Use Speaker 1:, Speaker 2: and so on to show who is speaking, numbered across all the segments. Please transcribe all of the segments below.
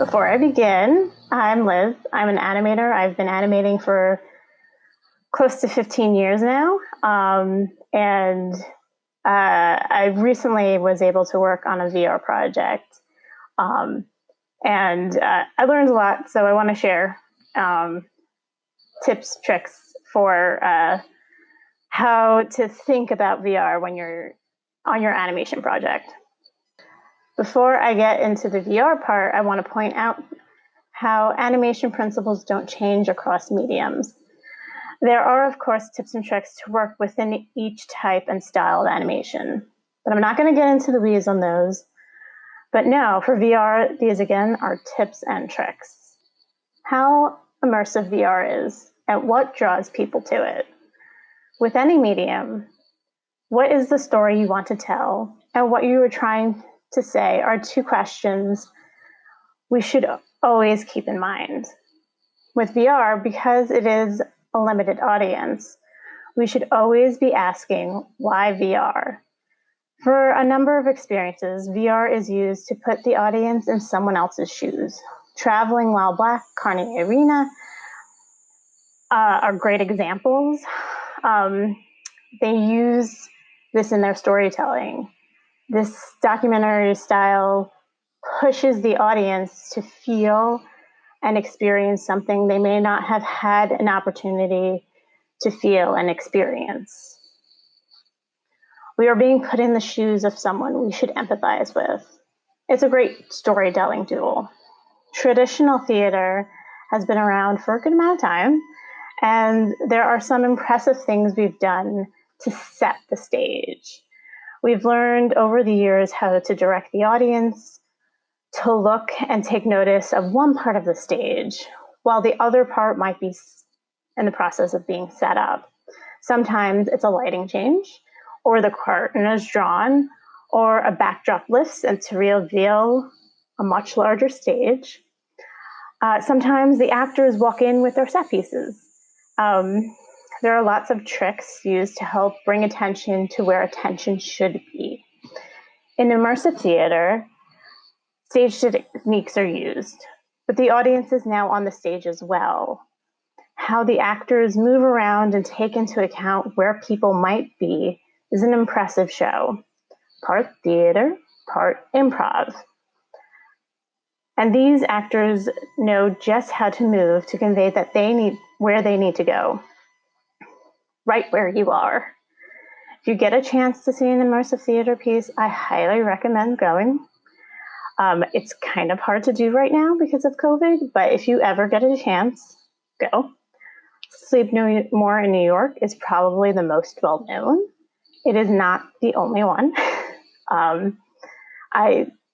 Speaker 1: Before I begin, I'm Liz. I'm an animator. I've been animating for close to 15 years now. I recently was able to work on a VR project. I learned a lot, so I want to share tips, tricks for how to think about VR when you're on your animation project. Before I get into the VR part, I want to point out how animation principles don't change across mediums. There are, of course, tips and tricks to work within each type and style of animation, but I'm not going to get into the weeds on those. But no, for VR, these again are tips and tricks. How immersive VR is and what draws people to it. With any medium, what is the story you want to tell and what you are trying to say are two questions we should always keep in mind. With VR, because it is a limited audience, we should always be asking, why VR? For a number of experiences, VR is used to put the audience in someone else's shoes. Traveling While Black, Carnegie Arena are great examples. They use this in their storytelling. This documentary style pushes the audience to feel and experience something they may not have had an opportunity to feel and experience. We are being put in the shoes of someone we should empathize with. It's a great storytelling tool. Traditional theater has been around for a good amount of time, and there are some impressive things we've done to set the stage. We've learned over the years how to direct the audience to look and take notice of one part of the stage, while the other part might be in the process of being set up. Sometimes it's a lighting change, or the curtain is drawn, or a backdrop lifts and to reveal a much larger stage. Sometimes the actors walk in with their set pieces. There are lots of tricks used to help bring attention to where attention should be. In immersive theater, stage techniques are used, but the audience is now on the stage as well. How the actors move around and take into account where people might be is an impressive show. Part theater, part improv. And these actors know just how to move to convey that where they need to go. Right where you are. If you get a chance to see an immersive theater piece, I highly recommend going. It's kind of hard to do right now because of COVID, but if you ever get a chance, go. Sleep No More in New York is probably the most well-known. It is not the only one.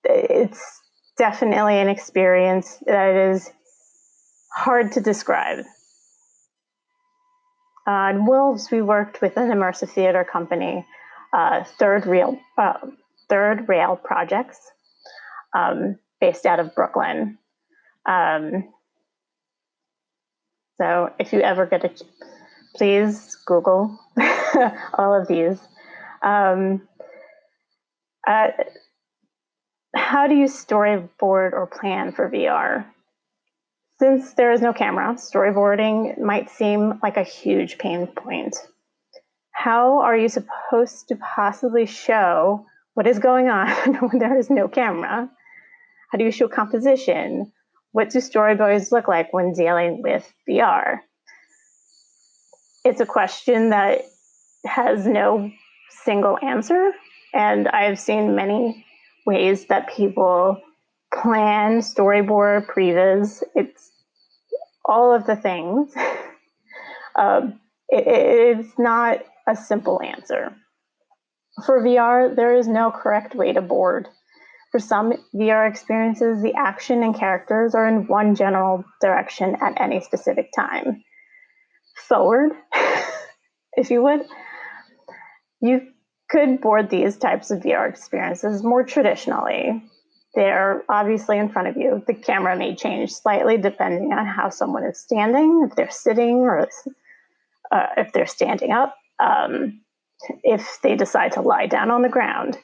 Speaker 1: It's definitely an experience that is hard to describe. In Wolves, we worked with an immersive theater company, Third Rail Projects, based out of Brooklyn. So if you ever get please Google all of these. How do you storyboard or plan for VR? Since there is no camera, storyboarding might seem like a huge pain point. How are you supposed to possibly show what is going on when there is no camera? How do you show composition? What do storyboards look like when dealing with VR? It's a question that has no single answer, and I've seen many ways that people plan, storyboard, previs. It's all of the things. It's not a simple answer. For VR, there is no correct way to board. For some VR experiences, the action and characters are in one general direction at any specific time. Forward, if you would. You could board these types of VR experiences more traditionally. They're obviously in front of you. The camera may change slightly depending on how someone is standing, if they're sitting or if they're standing up. If they decide to lie down on the ground,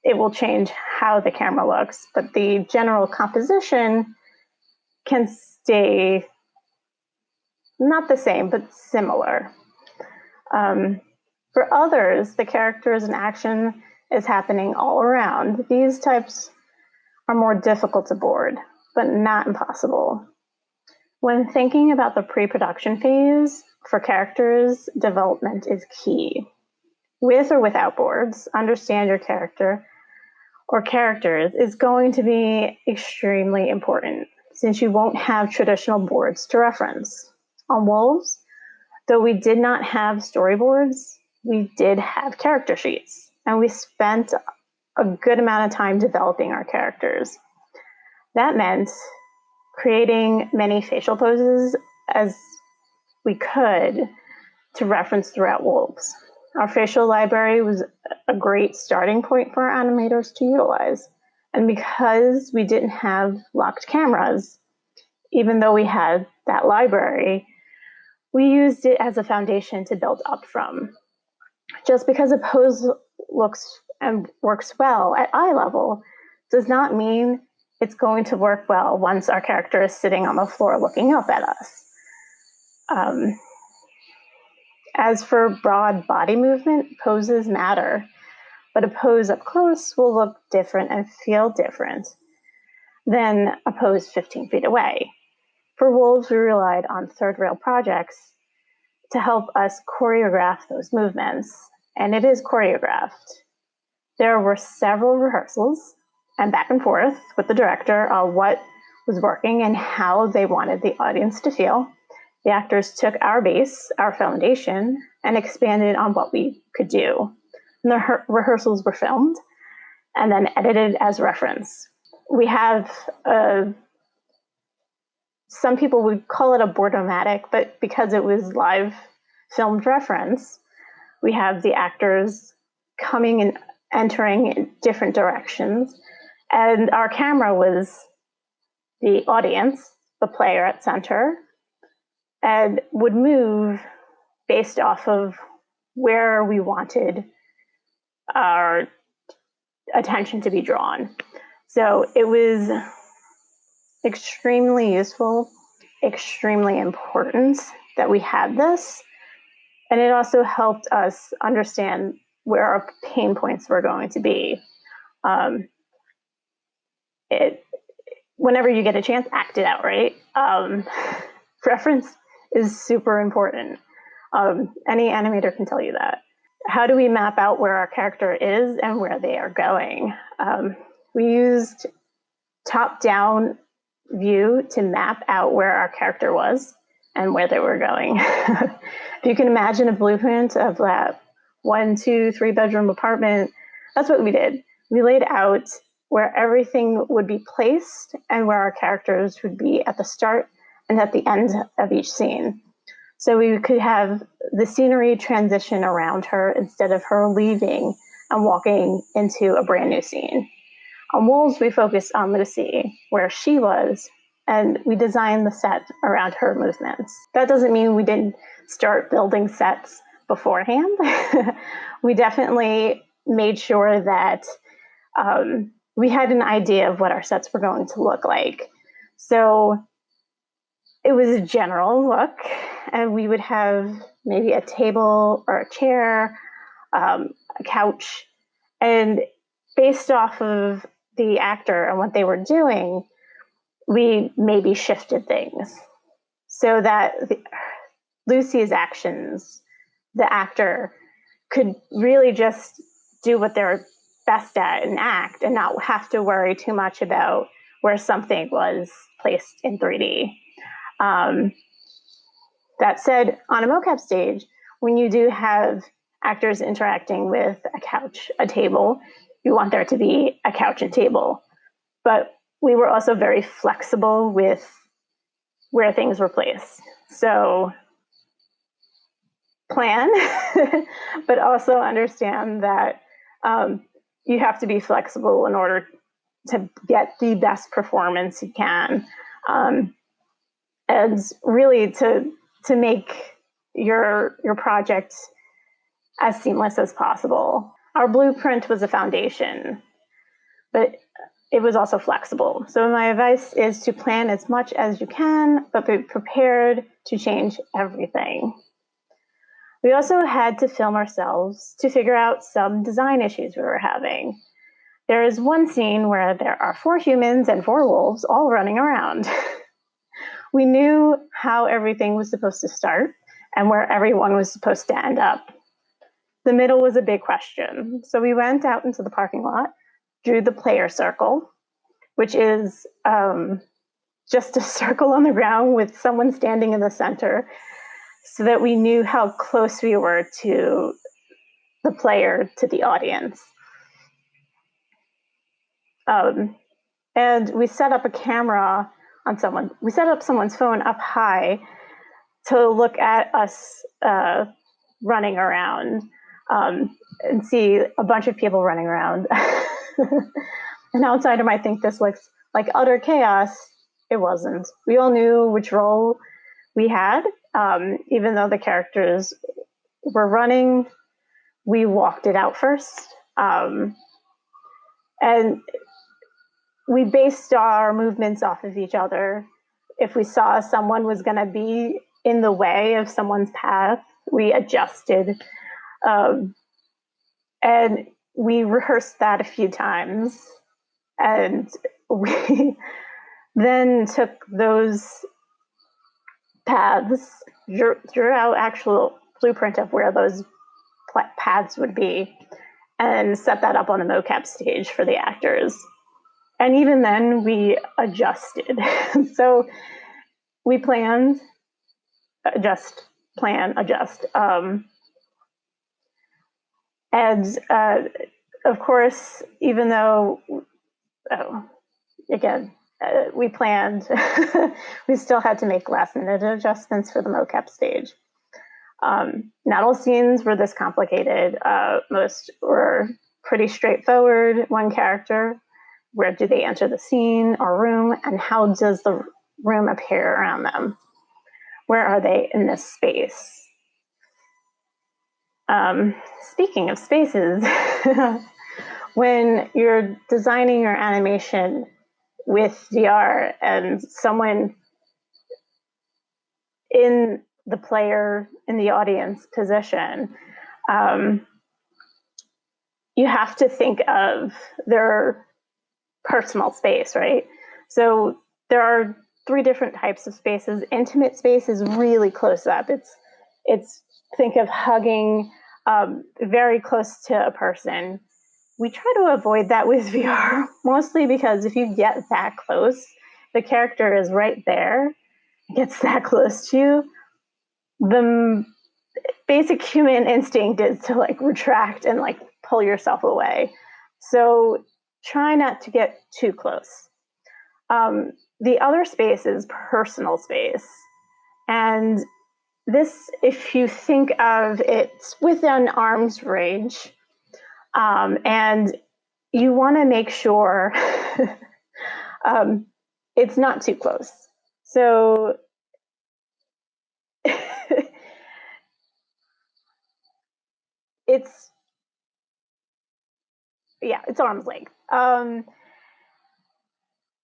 Speaker 1: it will change how the camera looks, but the general composition can stay not the same, but similar. For others, the characters and action is happening all around. These types are more difficult to board, but not impossible. When thinking about the pre-production phase for characters, development is key. With or without boards, understand your character or characters is going to be extremely important since you won't have traditional boards to reference. On Wolves, though we did not have storyboards, we did have character sheets, and we spent a good amount of time developing our characters. That meant creating many facial poses as we could to reference throughout Wolves. Our facial library was a great starting point for our animators to utilize. And because we didn't have locked cameras, even though we had that library, we used it as a foundation to build up from. Just because a pose looks and works well at eye level does not mean it's going to work well once our character is sitting on the floor looking up at us. As for broad body movement, poses matter, but a pose up close will look different and feel different than a pose 15 feet away. For Wolves, we relied on third rail projects to help us choreograph those movements, and it is choreographed. There were several rehearsals and back and forth with the director on what was working and how they wanted the audience to feel. The actors took our base, our foundation, and expanded on what we could do. And the rehearsals were filmed and then edited as reference. We have some people would call it a boardomatic, but because it was live filmed reference, we have the actors coming and entering in different directions. And our camera was the audience, the player at center, and would move based off of where we wanted our attention to be drawn. So it was extremely useful, extremely important that we had this. And it also helped us understand where our pain points were going to be. Whenever you get a chance, act it out, right? Reference is super important. Any animator can tell you that. How do we map out where our character is and where they are going? We used top-down view to map out where our character was and where they were going. If you can imagine a blueprint of that 1, 2, 3 bedroom apartment, that's what we did. We laid out where everything would be placed and where our characters would be at the start and at the end of each scene. So we could have the scenery transition around her instead of her leaving and walking into a brand new scene. On Wolves, we focused on Lucy, where she was, and we designed the set around her movements. That doesn't mean we didn't start building sets beforehand. We definitely made sure that we had an idea of what our sets were going to look like. So it was a general look, and we would have maybe a table or a chair, a couch, and based off of the actor and what they were doing, we maybe shifted things so that Lucy's actions, the actor, could really just do what they're best at and act and not have to worry too much about where something was placed in 3D. That said, on a mocap stage, when you do have actors interacting with a couch, a table, you want there to be a couch and table. But we were also very flexible with where things were placed. So plan, but also understand that you have to be flexible in order to get the best performance you can. And really to make your project as seamless as possible. Our blueprint was a foundation, but it was also flexible. So my advice is to plan as much as you can, but be prepared to change everything. We also had to film ourselves to figure out some design issues we were having. There is one scene where there are 4 humans and 4 wolves all running around. We knew how everything was supposed to start and where everyone was supposed to end up. The middle was a big question. So we went out into the parking lot, drew the player circle, which is just a circle on the ground with someone standing in the center, so that we knew how close we were to the player, to the audience. And we set up a camera on someone. We set up someone's phone up high to look at us running around and see a bunch of people running around. An outsider might think this looks like utter chaos. It wasn't. We all knew which role we had. Even though the characters were running, we walked it out first. And we based our movements off of each other. If we saw someone was going to be in the way of someone's path, we adjusted. And we rehearsed that a few times. And we then took those paths, drew out actual blueprint of where those paths would be, and set that up on the mocap stage for the actors. And even then, we adjusted. So we planned, adjust, plan, adjust. And of course, even though, again, we planned, we still had to make last-minute adjustments for the mocap stage. Not all scenes were this complicated. Most were pretty straightforward. One character, where do they enter the scene or room, and how does the room appear around them? Where are they in this space? Speaking of spaces, when you're designing your animation with VR and someone in the player, in the audience position, you have to think of their personal space, right? So there are 3 different types of spaces. Intimate space is really close up. It's think of hugging very close to a person. We try to avoid that with VR, mostly because if you get that close, the character is right there, gets that close to you, the basic human instinct is to like retract and like pull yourself away. So try not to get too close. The other space is personal space. And this, if you think of it within arm's reach, and you want to make sure it's not too close. So it's arm's length.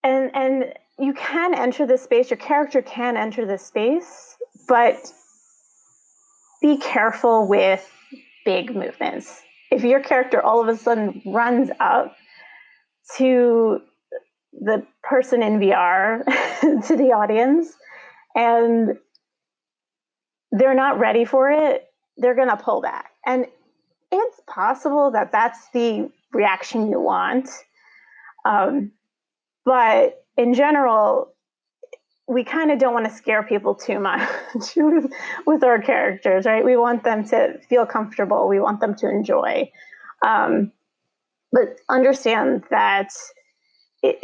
Speaker 1: And you can enter this space, your character can enter this space, but be careful with big movements. If your character all of a sudden runs up to the person in VR, to the audience, and they're not ready for it, they're going to pull back. And it's possible that that's the reaction you want. But in general, we kind of don't want to scare people too much with our characters, right? We want them to feel comfortable. We want them to enjoy. But understand that you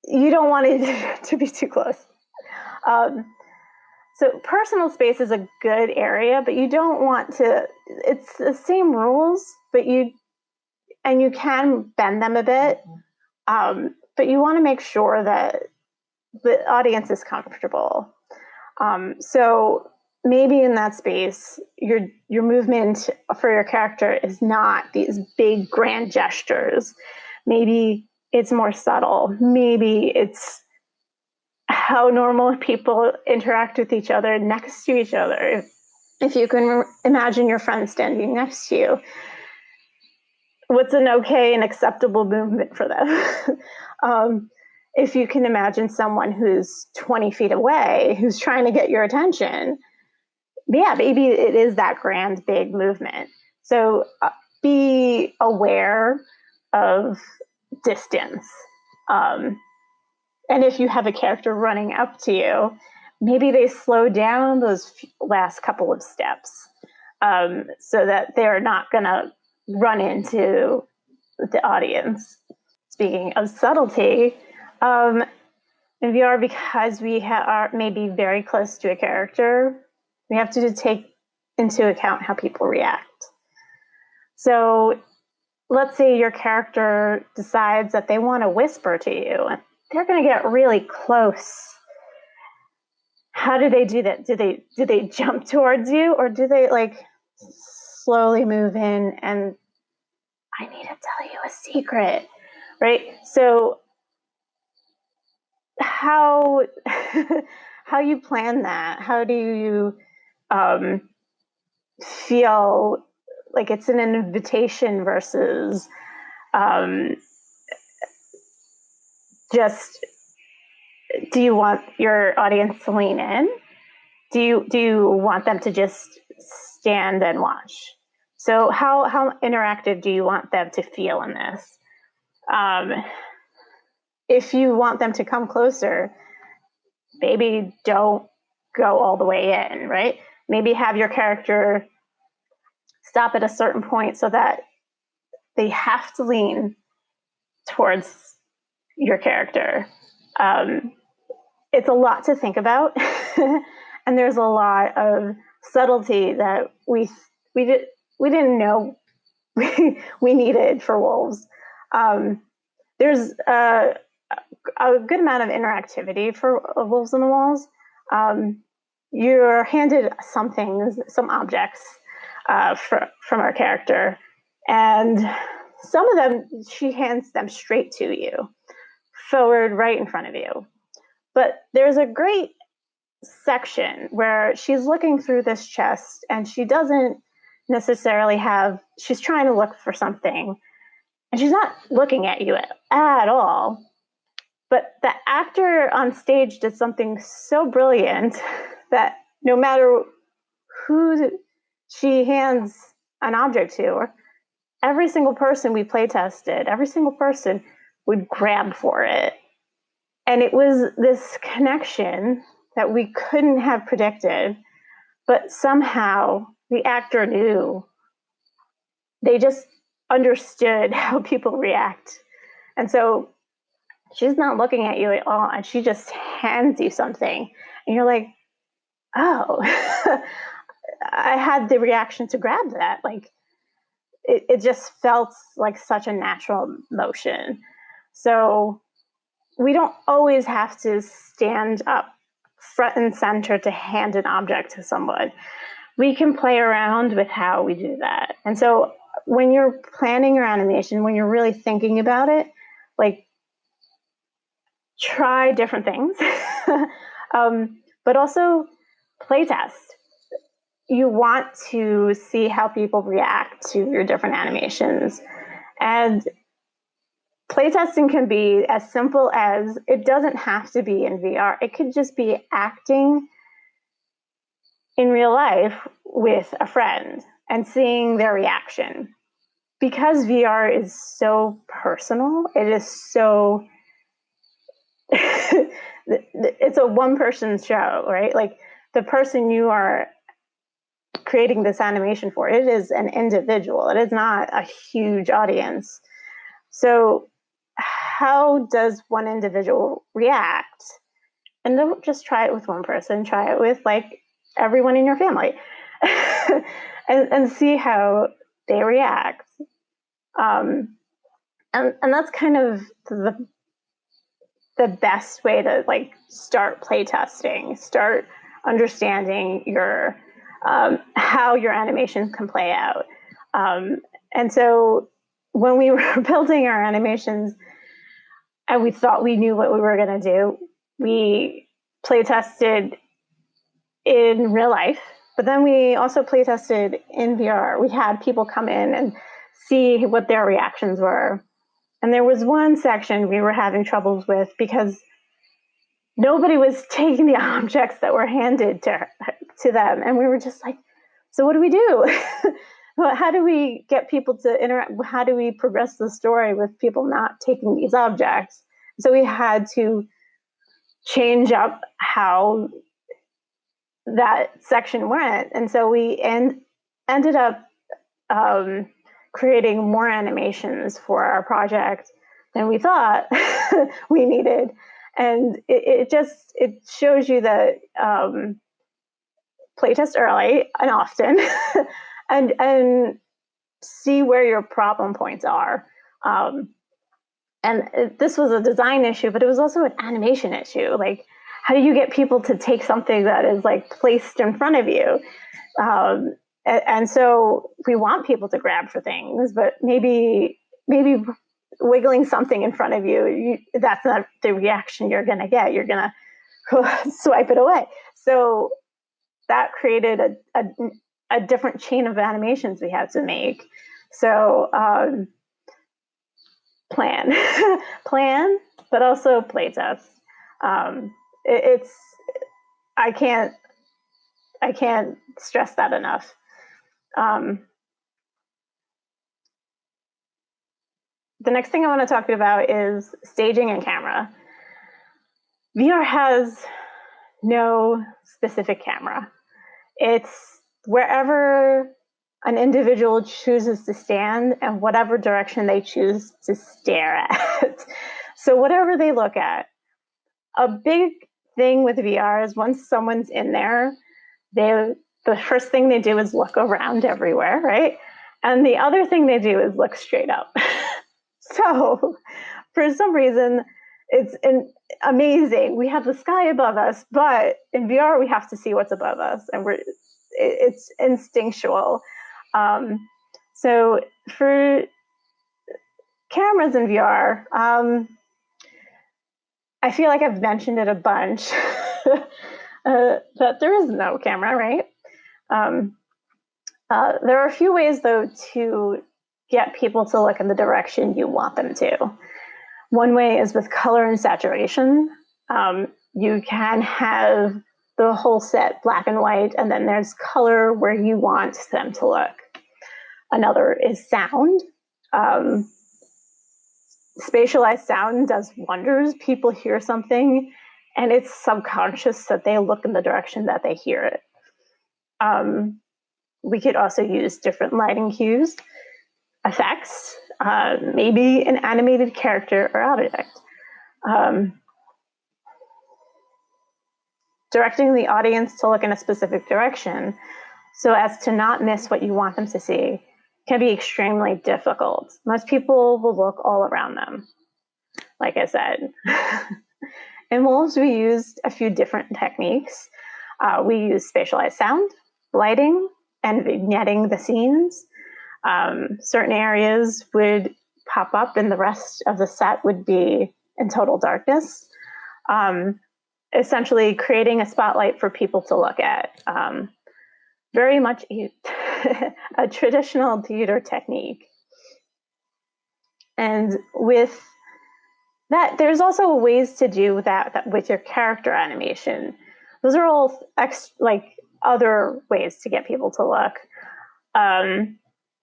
Speaker 1: don't want it to be too close. So personal space is a good area, but you don't want to, it's the same rules, but you can bend them a bit. But you want to make sure that the audience is comfortable. So maybe in that space, your movement for your character is not these big grand gestures. Maybe it's more subtle. Maybe it's how normal people interact with each other next to each other. If you can imagine your friend standing next to you, what's an okay and acceptable movement for them? If you can imagine someone who's 20 feet away, who's trying to get your attention, yeah, maybe it is that grand, big movement. So be aware of distance. And if you have a character running up to you, maybe they slow down those last couple of steps so that they're not going to run into the audience. Speaking of subtlety, in VR, because we are maybe very close to a character, we have to take into account how people react. So let's say your character decides that they want to whisper to you, and they're going to get really close. How do they do that? Do they jump towards you, or do they like slowly move in and I need to tell you a secret, right? So how you plan that? How do you feel like it's an invitation versus just, do you want your audience to lean in? Do you want them to just stand and watch? So how interactive do you want them to feel in this? If you want them to come closer, maybe don't go all the way in, right? Maybe have your character stop at a certain point so that they have to lean towards your character. It's a lot to think about, and there's a lot of subtlety that we didn't know we needed for wolves. There's a good amount of interactivity for wolves on the walls. You're handed some things, some objects from our character, and some of them she hands them straight to you, forward, right in front of you. But there's a great section where she's looking through this chest and she doesn't necessarily she's trying to look for something and she's not looking at you at all. But the actor on stage did something so brilliant that no matter who she hands an object to, every single person we play tested, every single person would grab for it. And it was this connection that we couldn't have predicted, but somehow the actor knew. They just understood how people react. And so she's not looking at you at all, and she just hands you something. And you're like, oh, I had the reaction to grab that. Like, it just felt like such a natural motion. So we don't always have to stand up front and center to hand an object to someone. We can play around with how we do that. And so when you're planning your animation, when you're really thinking about it, like, try different things, but also play test. You want to see how people react to your different animations. And playtesting can be as simple as, it doesn't have to be in VR. It could just be acting in real life with a friend and seeing their reaction. Because VR is so personal, it is so, it's a one-person show, right? Like, the person you are creating this animation for, it is an individual. It is not a huge audience. So how does one individual react? And don't just try it with one person, try it with like everyone in your family and see how they react. And that's kind of the best way to like start playtesting, start understanding your how your animations can play out. And so when we were building our animations and we thought we knew what we were going to do, we play tested in real life, but then we also play tested in VR. We had people come in and see what their reactions were. And there was one section we were having troubles with because nobody was taking the objects that were handed to them. And we were just like, so what do we do? How do we get people to interact? How do we progress the story with people not taking these objects? So we had to change up how that section went. And so we ended up creating more animations for our project than we thought we needed. And it shows you that playtest early and often and see where your problem points are. And this was a design issue, but it was also an animation issue. Like, how do you get people to take something that is like placed in front of you? And so we want people to grab for things, but maybe wiggling something in front of you, that's not the reaction you're going to get. You're going to swipe it away. So that created a different chain of animations we had to make. So plan, but also playtest. I can't stress that enough. The next thing I want to talk about is staging and camera. VR has no specific camera. It's wherever an individual chooses to stand and whatever direction they choose to stare at. So whatever they look at. A big thing with VR is once someone's in there, the first thing they do is look around everywhere, right? And the other thing they do is look straight up. So for some reason, it's amazing. We have the sky above us, but in VR, we have to see what's above us, and it's instinctual. So for cameras in VR, I feel like I've mentioned it a bunch, that there is no camera, right? There are a few ways, though, to get people to look in the direction you want them to. One way is with color and saturation. You can have the whole set black and white, and then there's color where you want them to look. Another is sound. Spatialized sound does wonders. People hear something, and it's subconscious that they look in the direction that they hear it. We could also use different lighting cues, effects, maybe an animated character or object. Directing the audience to look in a specific direction so as to not miss what you want them to see can be extremely difficult. Most people will look all around them, like I said. In Wolves, we used a few different techniques. We used spatialized sound, lighting, and vignetting the scenes. Certain areas would pop up and the rest of the set would be in total darkness. Essentially creating a spotlight for people to look at. Very much a traditional theater technique. And with that, there's also ways to do that with your character animation. Those are all other ways to get people to look.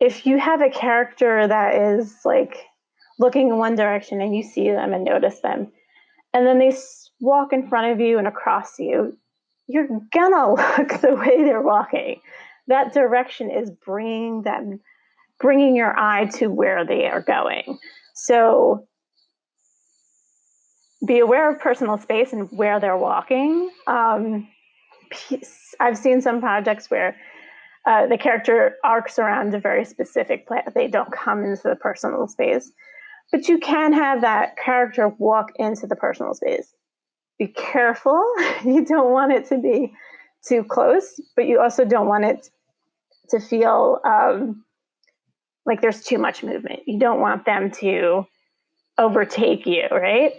Speaker 1: If you have a character that is like looking in one direction and you see them and notice them, and then they walk in front of you and across you, you're gonna look the way they're walking. That direction is bringing your eye to where they are going. So be aware of personal space and where they're walking. I've seen some projects where the character arcs around a very specific place. They don't come into the personal space. But you can have that character walk into the personal space. Be careful. You don't want it to be too close, but you also don't want it to feel like there's too much movement. You don't want them to overtake you, right?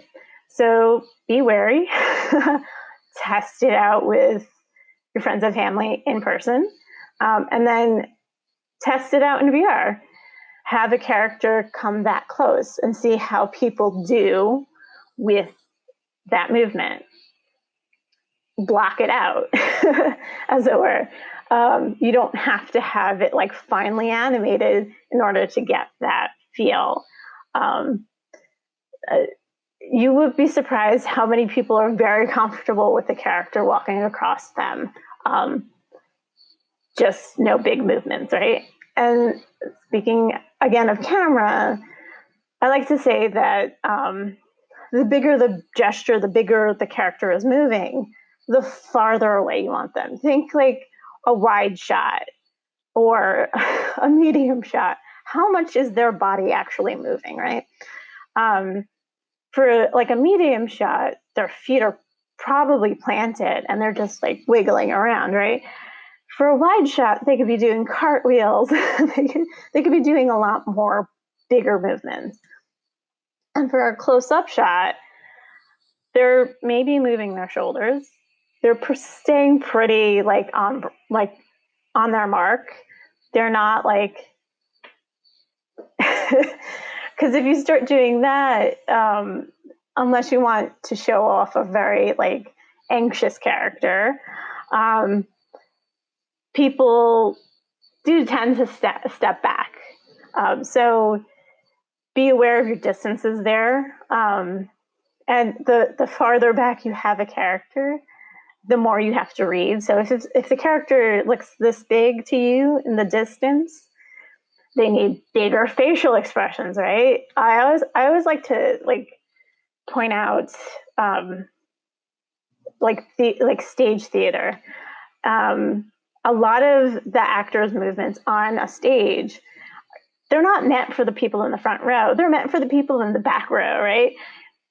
Speaker 1: So be wary. Test it out with your friends and family in person, and then test it out in VR. Have a character come that close and see how people do with that movement. Block it out, as it were. You don't have to have it like finely animated in order to get that feel. You would be surprised how many people are very comfortable with the character walking across them. Just no big movements, right? And speaking again of camera, I like to say that the bigger the gesture, the bigger the character is moving, the farther away you want them. Think like a wide shot or a medium shot. How much is their body actually moving, right? For like a medium shot, their feet are probably planted and they're just like wiggling around, right? For a wide shot, they could be doing cartwheels. they could be doing a lot more bigger movements. And for a close-up shot, they're maybe moving their shoulders. They're staying pretty like on their mark. They're not like, because if you start doing that, unless you want to show off a very like anxious character, people do tend to step back. So be aware of your distances there. And the farther back you have a character, the more you have to read. So if the character looks this big to you in the distance, they need bigger facial expressions, right? I always like to like point out like stage theater. A lot of the actors' movements on a stage, they're not meant for the people in the front row. They're meant for the people in the back row, right?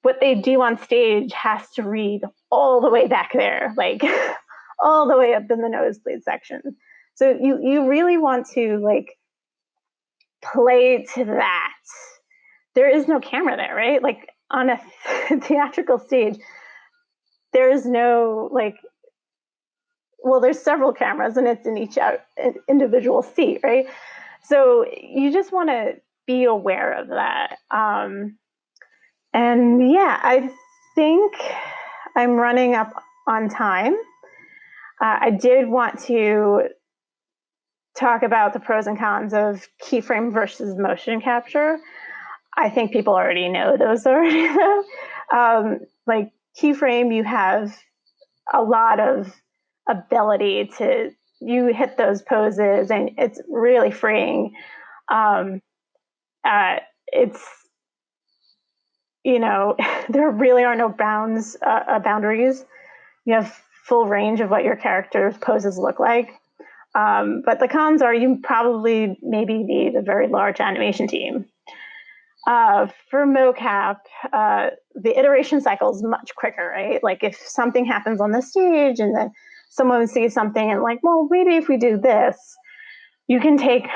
Speaker 1: What they do on stage has to read all the way back there, like all the way up in the nosebleed section. So you really want to like play to that. There is no camera there, right? Like on a theatrical stage, there is no like, well, there's several cameras and it's in each individual seat, right? So you just want to be aware of that. And yeah, I think I'm running up on time. I did want to talk about the pros and cons of keyframe versus motion capture. I think people already know those already, though. Like keyframe, you have a lot of ability to, you hit those poses and it's really freeing. It's, you know, there really are no boundaries. You have full range of what your character's poses look like. But the cons are you probably maybe need a very large animation team. For mocap, the iteration cycle is much quicker, right? Like if something happens on the stage and then someone sees something and like, well, maybe if we do this, you can take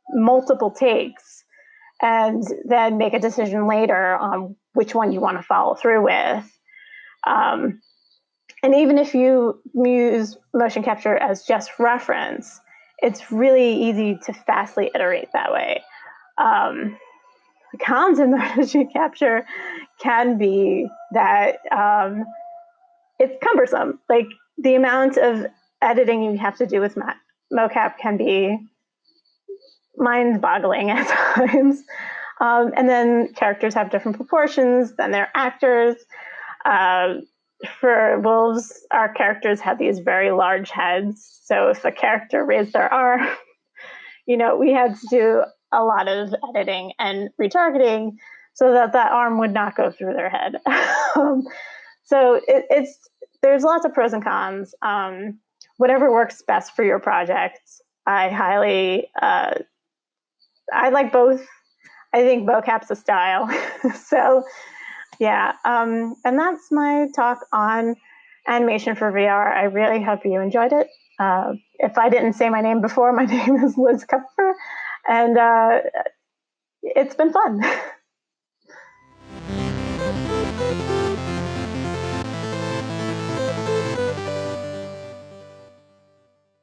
Speaker 1: multiple takes and then make a decision later on which one you want to follow through with. And even if you use motion capture as just reference, it's really easy to fastly iterate that way. The cons in motion capture can be that it's cumbersome. Like the amount of editing you have to do with mocap can be mind-boggling at times. And then characters have different proportions than their actors. For wolves, our characters have these very large heads. So if a character raised their arm, you know, we had to do a lot of editing and retargeting so that that arm would not go through their head. So there's lots of pros and cons. Whatever works best for your project. I like both. I think mocap's a style. So yeah, and that's my talk on animation for VR. I really hope you enjoyed it. If I didn't say my name before, my name is Liz Kupfer, and it's been fun.